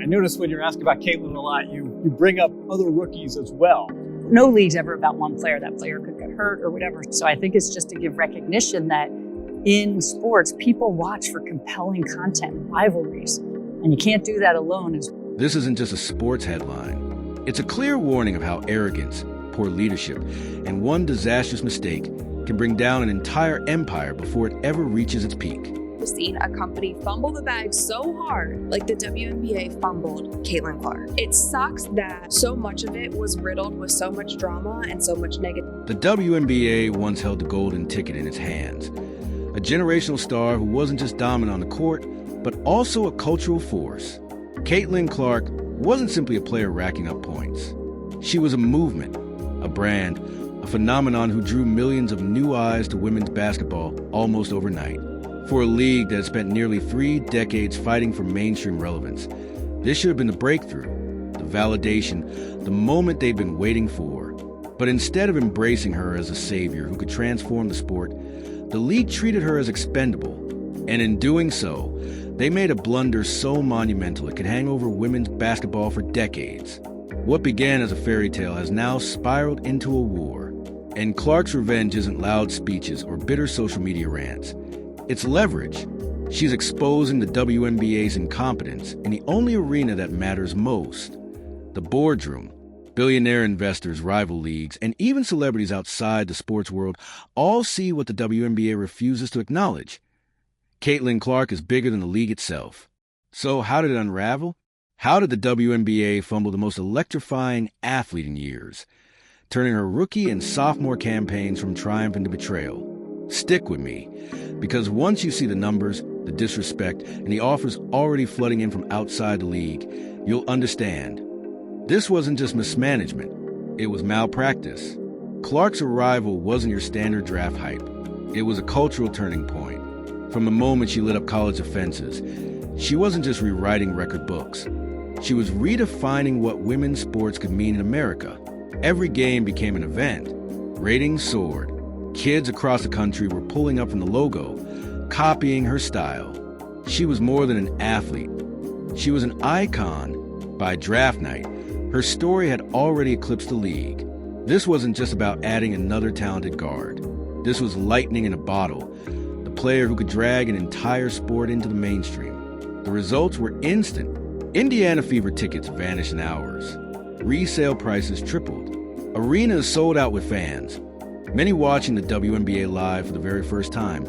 I noticed when you're asking about Caitlin a lot, you bring up other rookies as well. No league's ever about one player. That player could get hurt or whatever. So I think it's just to give recognition that in sports, people watch for compelling content and rivalries. And you can't do that alone. This isn't just a sports headline. It's a clear warning of how arrogance, poor leadership, and one disastrous mistake can bring down an entire empire before it ever reaches its peak. We've seen a company fumble the bag so hard, like the WNBA fumbled Caitlin Clark. It sucks that so much of it was riddled with so much drama and so much negative. The WNBA once held the golden ticket in its hands. A generational star who wasn't just dominant on the court, but also a cultural force. Caitlin Clark wasn't simply a player racking up points. She was a movement, a brand, a phenomenon who drew millions of new eyes to women's basketball almost overnight. For a league that had spent nearly 3 decades fighting for mainstream relevance, this should have been the breakthrough, the validation, the moment they'd been waiting for. But instead of embracing her as a savior who could transform the sport, the league treated her as expendable. And in doing so, they made a blunder so monumental it could hang over women's basketball for decades. What began as a fairy tale has now spiraled into a war. And Clark's revenge isn't loud speeches or bitter social media rants. It's leverage. She's exposing the WNBA's incompetence in the only arena that matters most, the boardroom. Billionaire investors, rival leagues, and even celebrities outside the sports world all see what the WNBA refuses to acknowledge. Caitlin Clark is bigger than the league itself. So how did it unravel? How did the WNBA fumble the most electrifying athlete in years, turning her rookie and sophomore campaigns from triumph into betrayal? Stick with me, because once you see the numbers, the disrespect, and the offers already flooding in from outside the league, you'll understand. This wasn't just mismanagement, it was malpractice. Clark's arrival wasn't your standard draft hype. It was a cultural turning point. From the moment she lit up college offenses, she wasn't just rewriting record books. She was redefining what women's sports could mean in America. Every game became an event. Ratings soared. Kids across the country were pulling up from the logo, copying her style. She was more than an athlete. She was an icon. By draft night, her story had already eclipsed the league. This wasn't just about adding another talented guard. This was lightning in a bottle, the player who could drag an entire sport into the mainstream. The results were instant. Indiana Fever tickets vanished in hours. Resale prices tripled. Arenas sold out with fans. Many watching the WNBA live for the very first time,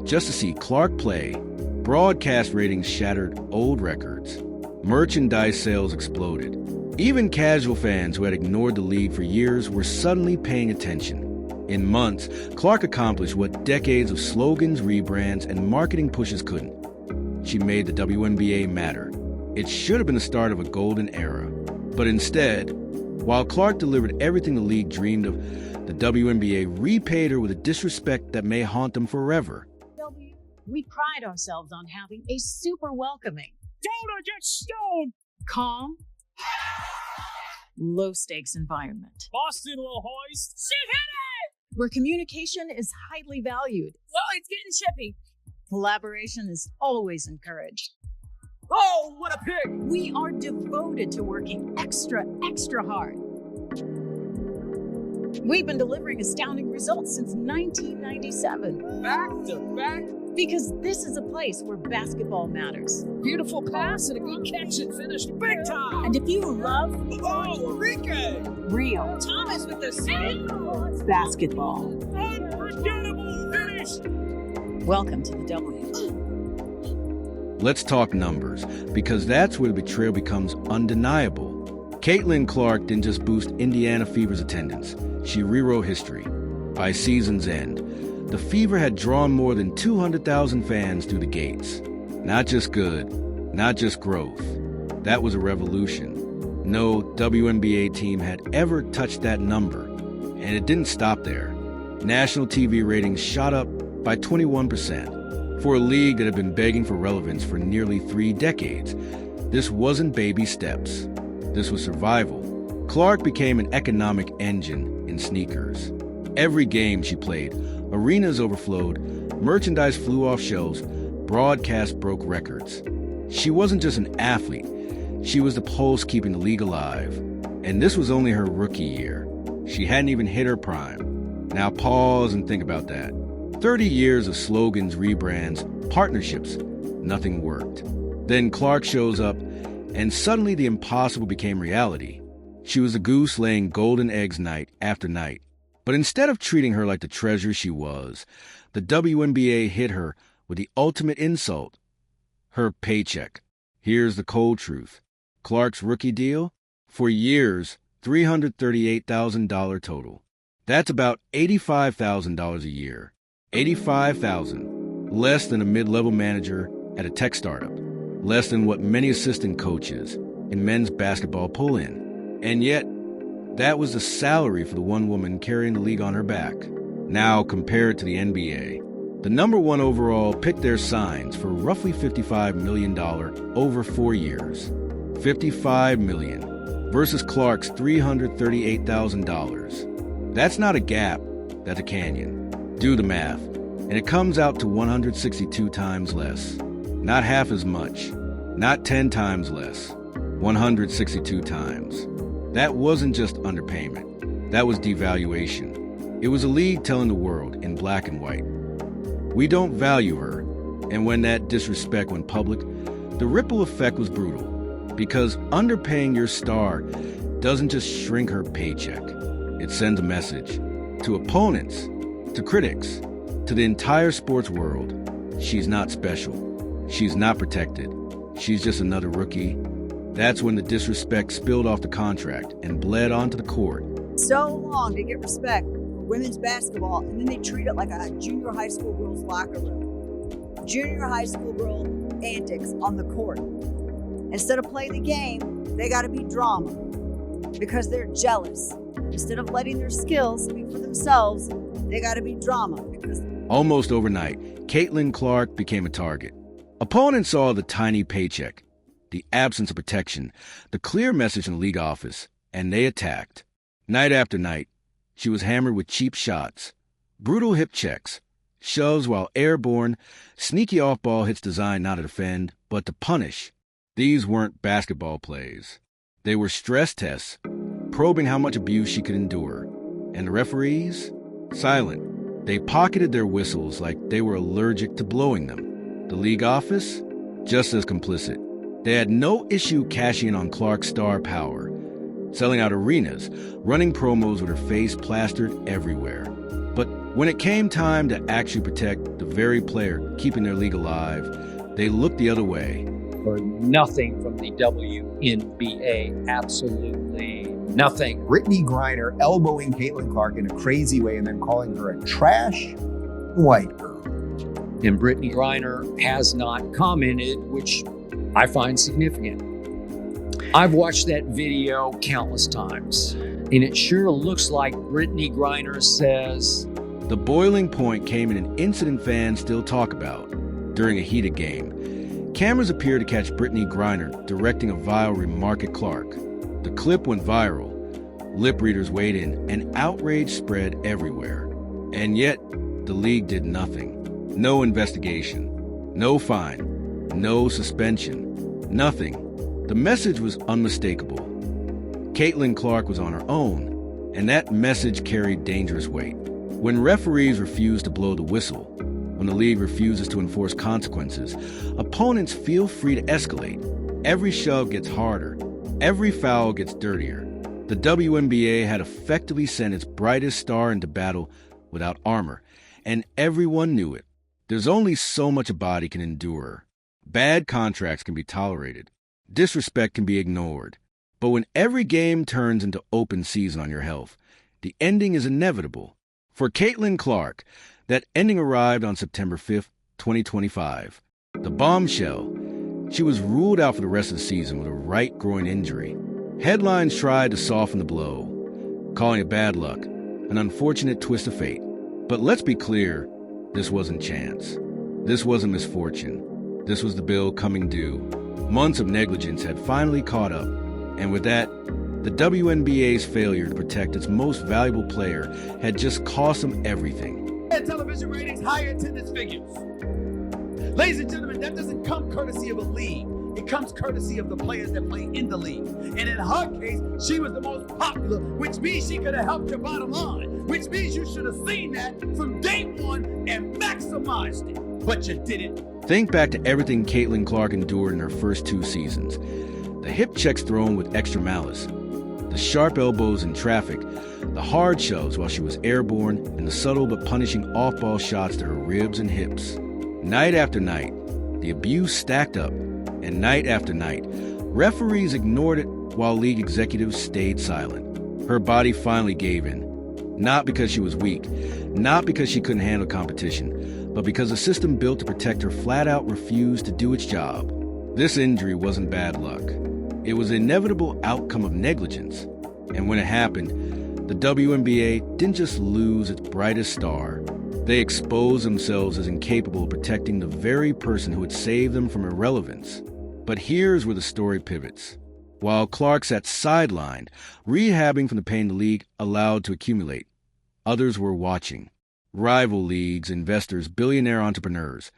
just to see Clark play. Broadcast ratings shattered old records. Merchandise sales exploded. Even casual fans who had ignored the league for years were suddenly paying attention. In months, Clark accomplished what decades of slogans, rebrands, and marketing pushes couldn't. She made the WNBA matter. It should have been the start of a golden era. But instead, while Clark delivered everything the league dreamed of, the WNBA repaid her with a disrespect that may haunt them forever. We pride ourselves on having a super welcoming, don't get stoned, calm, low stakes environment. Boston will hoist. She hit it! Where communication is highly valued. Whoa, it's getting chippy. Collaboration is always encouraged. Oh, what a pick! We are devoted to working extra hard. We've been delivering astounding results since 1997. Back to back. Because this is a place where basketball matters. Beautiful pass and a good catch and finish big time. And if you love Enrique! real Thomas with the save. basketball, Unforgettable finish. welcome to the W. Let's talk numbers, because that's where the betrayal becomes undeniable. Caitlin Clark didn't just boost Indiana Fever's attendance. She rewrote history. By season's end, the Fever had drawn more than 200,000 fans through the gates. Not just good, not just growth. That was a revolution. No WNBA team had ever touched that number. And it didn't stop there. National TV ratings shot up by 21%. For a league that had been begging for relevance for nearly 3 decades, this wasn't baby steps. This was survival. Clark became an economic engine in sneakers. Every game she played, arenas overflowed, merchandise flew off shelves, broadcasts broke records. She wasn't just an athlete, She was the pulse keeping the league alive. And this was only her rookie year. She hadn't even hit her prime. Now pause and think about that. 30 years of slogans, rebrands, partnerships. Nothing worked. Then Clark shows up, and suddenly the impossible became reality. She was a goose laying golden eggs night after night. But instead of treating her like the treasure she was, the WNBA hit her with the ultimate insult: her paycheck. Here's the cold truth. Clark's rookie deal? For years, $338,000 total. That's about $85,000 a year. $85,000. Less than a mid-level manager at a tech startup. Less than what many assistant coaches in men's basketball pull in. And yet, that was the salary for the one woman carrying the league on her back. Now compare it to the NBA. The number one overall picked their signs for roughly $55 million over 4 years. $55 million versus Clark's $338,000. That's not a gap, that's a canyon. Do the math, and it comes out to 162 times less. Not half as much, not 10 times less, 162 times. That wasn't just underpayment, that was devaluation. It was a league telling the world in black and white, we don't value her. And when that disrespect went public, the ripple effect was brutal. Because underpaying your star doesn't just shrink her paycheck. It sends a message to opponents, to critics, to the entire sports world. She's not special. She's not protected. She's just another rookie. That's when the disrespect spilled off the contract and bled onto the court. So long to get respect for women's basketball, and then they treat it like a junior high school girl's locker room. Junior high school girl antics on the court. Instead of playing the game, they got to be drama because they're jealous. Instead of letting their skills speak for themselves, they got to be drama because... Almost overnight, Caitlin Clark became a target. Opponents saw the tiny paycheck, the absence of protection, the clear message in the league office, and they attacked. Night after night, she was hammered with cheap shots, brutal hip checks, shoves while airborne, sneaky off-ball hits designed not to defend, but to punish. These weren't basketball plays. They were stress tests, probing how much abuse she could endure. And the referees? Silent. They pocketed their whistles like they were allergic to blowing them. The league office? Just as complicit. They had no issue cashing in on Clark's star power, selling out arenas, running promos with her face plastered everywhere. But when it came time to actually protect the very player keeping their league alive, they looked the other way. Or nothing from the WNBA. Absolutely nothing. Brittany Griner elbowing Caitlin Clark in a crazy way and then calling her a trash white girl. And Brittany Griner has not commented, which I find significant. I've watched that video countless times, and it sure looks like Brittany Griner says... The boiling point came in an incident fans still talk about. During a heated game, cameras appear to catch Brittany Griner directing a vile remark at Clark. The clip went viral. Lip readers weighed in, and outrage spread everywhere. And yet, the league did nothing. No investigation. No fine. No suspension. Nothing. The message was unmistakable. Caitlin Clark was on her own, and that message carried dangerous weight. When referees refuse to blow the whistle, when the league refuses to enforce consequences, opponents feel free to escalate. Every shove gets harder. Every foul gets dirtier. The WNBA had effectively sent its brightest star into battle without armor, and everyone knew it. There's only so much a body can endure. Bad contracts can be tolerated. Disrespect can be ignored. But when every game turns into open season on your health, the ending is inevitable. For Caitlin Clark, that ending arrived on September 5th, 2025. The bombshell. She was ruled out for the rest of the season with a right groin injury. Headlines tried to soften the blow, calling it bad luck, an unfortunate twist of fate. But let's be clear, this wasn't chance. This wasn't misfortune. This was the bill coming due. Months of negligence had finally caught up, and with that, the WNBA's failure to protect its most valuable player had just cost them everything. Television ratings, higher attendance figures. Ladies and gentlemen, that doesn't come courtesy of a league. it comes courtesy of the players that play in the league. And in her case, she was the most popular, which means she could have helped your bottom line, which means you should have seen that from day one and maximized it, but you didn't. Think back to everything Caitlin Clark endured in her first 2 seasons. The hip checks thrown with extra malice, the sharp elbows in traffic, the hard shoves while she was airborne, and the subtle but punishing off-ball shots to her ribs and hips. Night after night, the abuse stacked up, and night after night, referees ignored it while league executives stayed silent. Her body finally gave in. Not because she was weak, not because she couldn't handle competition, but because the system built to protect her flat out refused to do its job. This injury wasn't bad luck. It was an inevitable outcome of negligence. And when it happened, the WNBA didn't just lose its brightest star. They exposed themselves as incapable of protecting the very person who had saved them from irrelevance. But here's where the story pivots. While Clark sat sidelined, rehabbing from the pain the league allowed to accumulate, others were watching. Rival leagues, investors, billionaire entrepreneurs.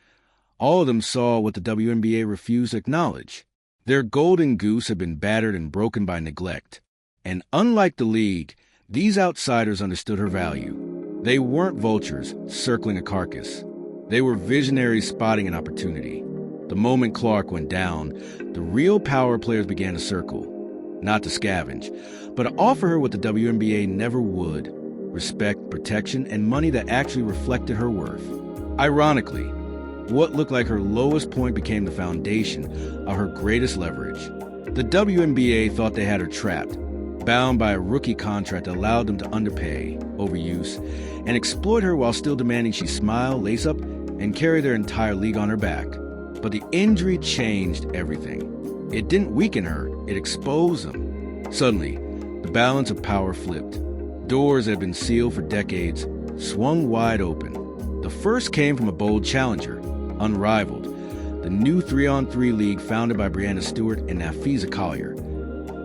All of them saw what the WNBA refused to acknowledge. Their golden goose had been battered and broken by neglect. And unlike the league, these outsiders understood her value. They weren't vultures circling a carcass. They were visionaries spotting an opportunity. The moment Clark went down, the real power players began to circle, not to scavenge, but to offer her what the WNBA never would: respect, protection, and money that actually reflected her worth. Ironically, what looked like her lowest point became the foundation of her greatest leverage. The WNBA thought they had her trapped, bound by a rookie contract that allowed them to underpay, overuse, and exploit her while still demanding she smile, lace up, and carry their entire league on her back. But the injury changed everything. It didn't weaken her, it exposed them. Suddenly, the balance of power flipped. Doors that had been sealed for decades swung wide open. The first came from a bold challenger, Unrivaled, the new 3-on-3 league founded by Breanna Stewart and Nafisa Collier,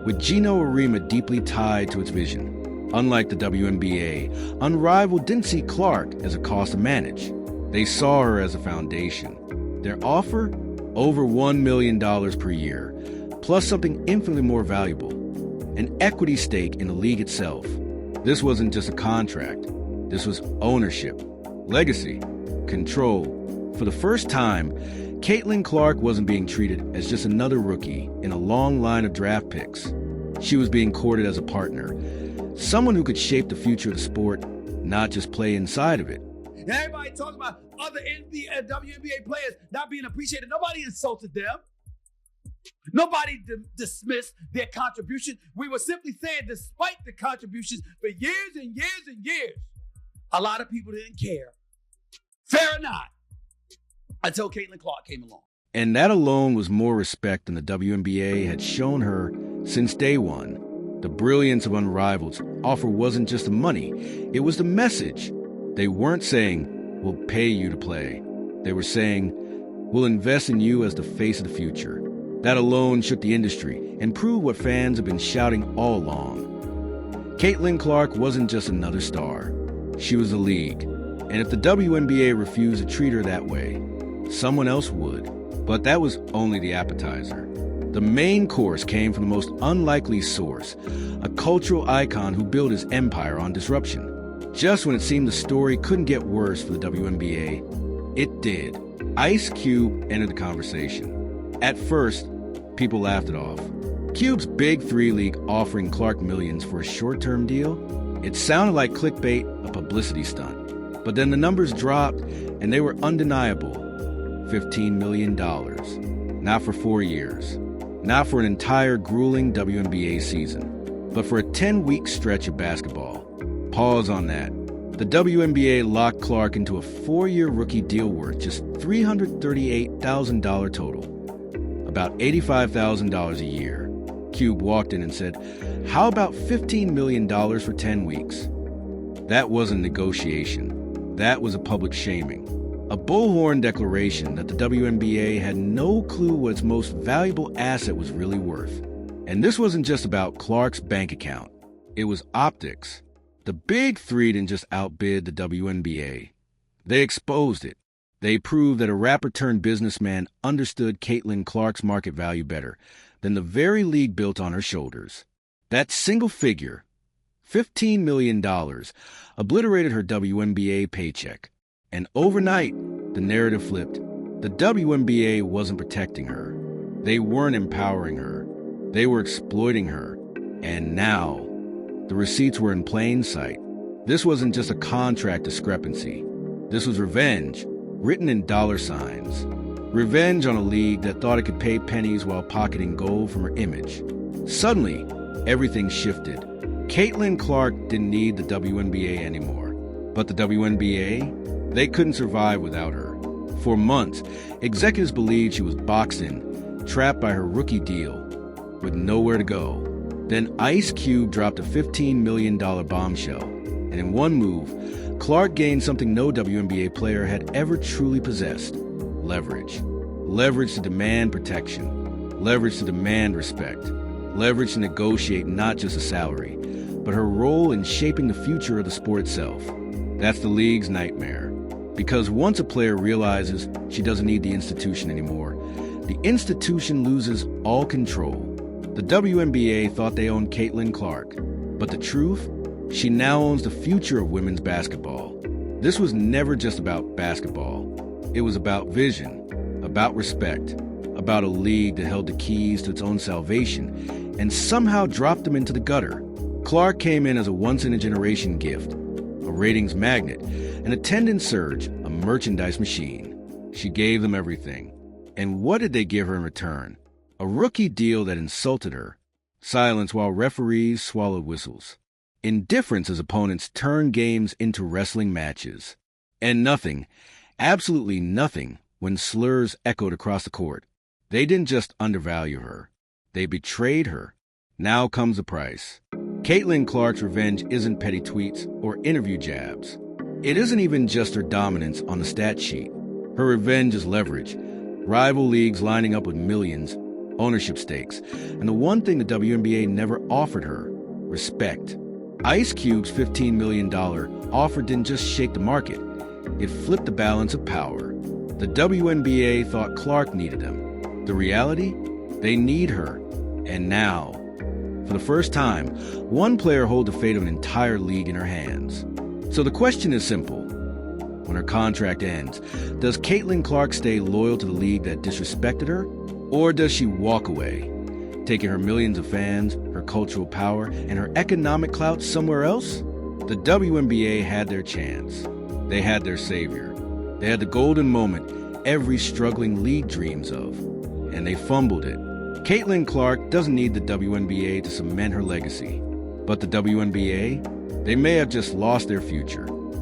with Gino Arima deeply tied to its vision. Unlike the WNBA, Unrivaled didn't see Clark as a cost to manage. They saw her as a foundation. Their offer? Over $1 million per year, plus something infinitely more valuable: an equity stake in the league itself. This wasn't just a contract. This was ownership, legacy, control. For the first time, Caitlin Clark wasn't being treated as just another rookie in a long line of draft picks. She was being courted as a partner, someone who could shape the future of the sport, not just play inside of it. And everybody talks about other NBA and WNBA players not being appreciated. Nobody insulted them. Nobody dismissed their contribution. We were simply saying, despite the contributions for years and years and years, a lot of people didn't care. Fair or not, until Caitlin Clark came along. And that alone was more respect than the WNBA had shown her since day one. The brilliance of Unrivaled's offer wasn't just the money, it was the message. They weren't saying, "We'll pay you to play." They were saying, "We'll invest in you as the face of the future." That alone shook the industry and proved what fans have been shouting all along. Caitlin Clark wasn't just another star. She was the league. And if the WNBA refused to treat her that way, someone else would. But that was only the appetizer. The main course came from the most unlikely source, a cultural icon who built his empire on disruption. Just when it seemed the story couldn't get worse for the WNBA, it did. Ice Cube entered the conversation. At first, people laughed it off. Cube's Big 3 League offering Clark millions for a short-term deal? It sounded like clickbait, a publicity stunt. But then the numbers dropped, and they were undeniable. $15 million. Not for 4 years. Not for an entire grueling WNBA season. But for a 10-week stretch of basketball. Pause on that. The WNBA locked Clark into a 4-year rookie deal worth just $338,000 total. About $85,000 a year. Cube walked in and said, "How about $15 million for 10 weeks? That wasn't negotiation. That was a public shaming. A bullhorn declaration that the WNBA had no clue what its most valuable asset was really worth. And this wasn't just about Clark's bank account. It was optics. The Big 3 didn't just outbid the WNBA. They exposed it. They proved that a rapper turned businessman understood Caitlin Clark's market value better than the very league built on her shoulders. That single figure, $15 million, obliterated her WNBA paycheck. And overnight, the narrative flipped. The WNBA wasn't protecting her. They weren't empowering her. They were exploiting her. And now, the receipts were in plain sight. This wasn't just a contract discrepancy. This was revenge, written in dollar signs. Revenge on a league that thought it could pay pennies while pocketing gold from her image. Suddenly, everything shifted. Caitlin Clark didn't need the WNBA anymore. But the WNBA? They couldn't survive without her. For months, executives believed she was boxed in, trapped by her rookie deal, with nowhere to go. Then Ice Cube dropped a $15 million bombshell. And in one move, Clark gained something no WNBA player had ever truly possessed: leverage. Leverage to demand protection. Leverage to demand respect. Leverage to negotiate not just a salary, but her role in shaping the future of the sport itself. That's the league's nightmare. Because once a player realizes she doesn't need the institution anymore, the institution loses all control. The WNBA thought they owned Caitlin Clark, but the truth? She now owns the future of women's basketball. This was never just about basketball. It was about vision, about respect, about a league that held the keys to its own salvation and somehow dropped them into the gutter. Clark came in as a once-in-a-generation gift, a ratings magnet, an attendance surge, a merchandise machine. She gave them everything. And what did they give her in return? A rookie deal that insulted her. Silence while referees swallowed whistles. Indifference as opponents turned games into wrestling matches. And nothing, absolutely nothing, when slurs echoed across the court. They didn't just undervalue her. They betrayed her. Now comes the price. Caitlin Clark's revenge isn't petty tweets or interview jabs. It isn't even just her dominance on the stat sheet. Her revenge is leverage. Rival leagues lining up with millions, ownership stakes, and the one thing the WNBA never offered her: respect. Ice Cube's $15 million offer didn't just shake the market. It flipped the balance of power. The WNBA thought Clark needed them. The reality? They need her. And now, for the first time, one player holds the fate of an entire league in her hands. So the question is simple. When her contract ends, does Caitlin Clark stay loyal to the league that disrespected her? Or does she walk away, taking her millions of fans, her cultural power, and her economic clout somewhere else? The WNBA had their chance. They had their savior. They had the golden moment every struggling league dreams of. And they fumbled it. Caitlin Clark doesn't need the WNBA to cement her legacy. But the WNBA? They may have just lost their future.